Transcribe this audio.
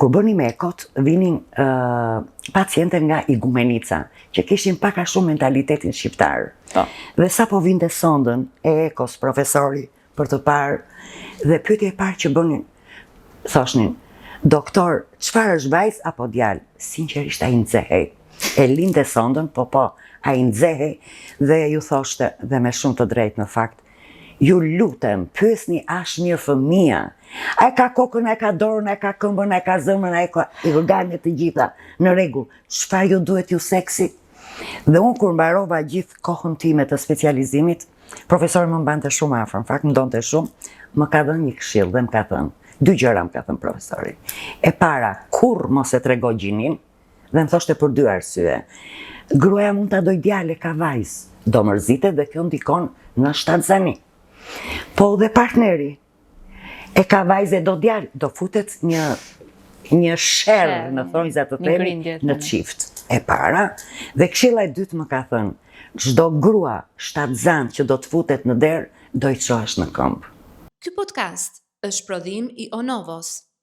kur bëni mekot, vinin paciente nga Igumenica, që kishin pak a shumë mentalitetin shqiptar. Dhe sa po vinte sondën e ekos profesori për të parë, dhe pyetje e parë që bënin, thoshnin, doktor, çfarë është vajzë apo djalë? Sinqerisht ai nxehej. E linte sondën, po, ai nxehej dhe ju thoshte, dhe me shumë të drejtë në fakt, ju lutem, pyesni mirë fëmia. Ai ka kokën, ai ka dorën, ai ka këmbën, ai ka zemrën, ai ka organet të gjitha. Në rregull, çfarë ju duhet ju seksi? Dhe unë kur mbarova gjithë kohën time të specializimit, profesori më mbante shumë afër, në fakt më donte shumë, më ka dhënë një këshill dhe më ka thënë, dy gjëra më ka thënë profesori. E para, kur mos e trego gjinin, dhe më thoshte për dy arsye. Gruaja mund ta doj djalë, ka vajzë, do mërzitet dhe kjo ndikon në shtatzani. Po dhe partneri, e ka vajzë e do djalë, do futet një sherrë në thonjzat të themi në çift. E para, dhe këshilla e dytë më ka thënë, çdo grua shtatzan që do të futet në derë, do i çohesh në këmbë. Ky podcast është prodhim i Onovos.